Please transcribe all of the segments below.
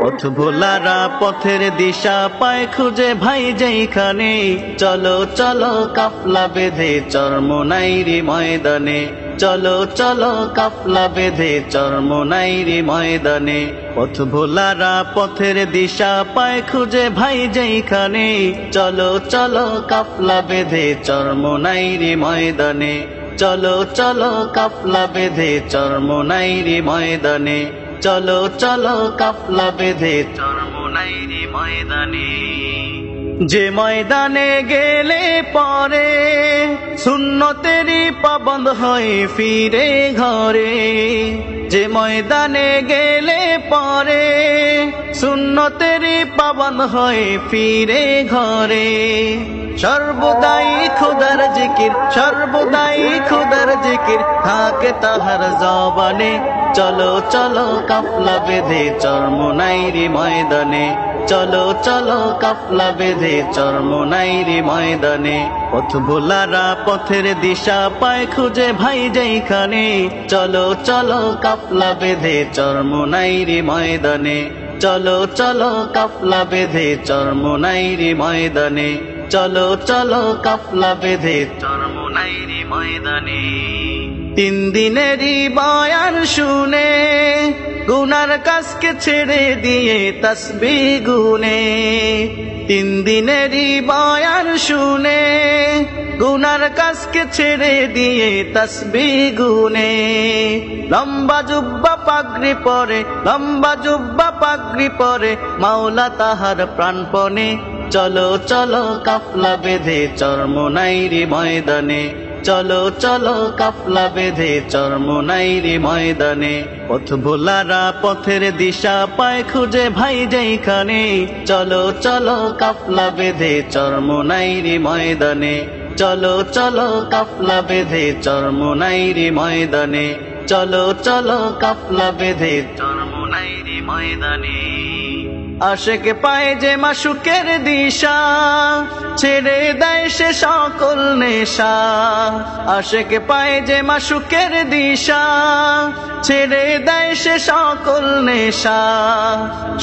পথ ভোলারা পথের দিশা পায় খুঁজে ভাই যেইখানে, চলো চলো কাফলা বেঁধে চরমোনাইরি ময়দানে, চলো চলো কাফলা বেঁধে চরমোনাইরি ময়দানে। পথ ভোলারা পথের দিশা পায় খুঁজে ভাই যেইখানে, চলো চলো কাফলা বেঁধে চরমোনাইরি ময়দানে, চলো চলো কাফলা বেঁধে চরমোনাইরি ময়দানে, চলো চলো কাফলা বেঁধে চরমোনাইরি ময়দানে। যে ময়দানে গেলে পরে সুন্নতেরই পাবন্দ হয়ে ফিরে ঘরে, যে ময়দানে গেলে পরে সুন্নতেরই পাবন্দ হয়ে ফিরে ঘরে। সর্বদাই খোদার জিকির, সর্বদাই খোদার জিকির থাকে তাহার জবানে, চলো চলো কাফলা বেঁধে চরমোনাইরি ময়দানে, চলো চলো কাফলা বেঁধে চরমোনাইরি ময়দানে। পথ ভোলারা পথের দিশা পায় খুঁজে ভাই যেইখানে, চলো চলো কাফলা বেঁধে চরমোনাইরি ময়দানে, চলো চলো কাফলা বেঁধে চরমোনাইরি ময়দানে, চলো চলো কাফলা বেঁধে চরমোনাইরি ময়দানে। 3 দিনেরই বয়ান শুনে গুনার কাজকে ছেড়ে দিয়ে তাসবিহ গুনে, 3 দিনেরই বয়ান শুনে গুনার কাজকে ছেড়ে দিয়ে তাসবিহ গুনে। লম্বা জুব্বা পাগড়ি পরে, লম্বা জুব্বা পাগড়ি পরে মাওলা তাহার প্রাণপণে, চলো চলো কাফলা বেঁধে চরমোনাইরি ময়দানে, চলো চলো কাফলা বেঁধে চরমোনাইরি ময়দানে। পথ ভোলারা পথের দিশা পায় খুঁজে ভাই যেইখানে, চলো চলো কাফলা বেঁধে চরমোনাইরি ময়দানে, চলো চলো কাফলা বেঁধে চরমোনাইরি ময়দানে, চলো চলো কাফলা বেঁধে চরমোনাইরি ময়দানে। আশেক পায় যে মাশুকের দিশা, ছেড়ে দেয় সে সকল নেশা। আশেক পায় যে মাশুকের দিশা, ছেড়ে দেয় সে সকল নেশা।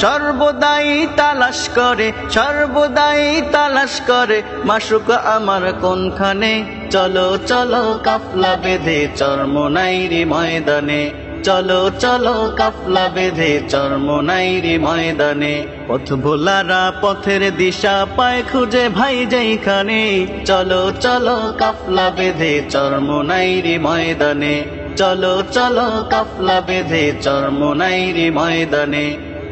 সর্বদাই তালাশ করে, সর্বদাই তালাশ করে মাশুক আমার কোনখানে, চলো চলো কাফলা বেঁধে চরমোনাইরি ময়দানে, চলো চলো কাফলা বেঁধে চরমোনাইরি ময়দানে। পথ ভোলারা পথের দিশা পায় খুঁজে ভাই যেইখানে, চলো চলো কাফলা বেঁধে চরমোনাইরি ময়দানে, চলো চলো কাফলা বেঁধে চরমোনাইরি ময়দানে,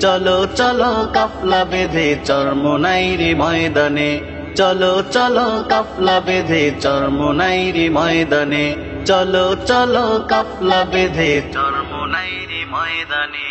চলো চলো কাফলা বেঁধে চরমোনাইরি ময়দানে, চলো চলো কাফলা বেঁধে চরমোনাইরি ময়দানে, চলো চলো কাফলা বেঁধে চরমোনাইরি ময়দানে।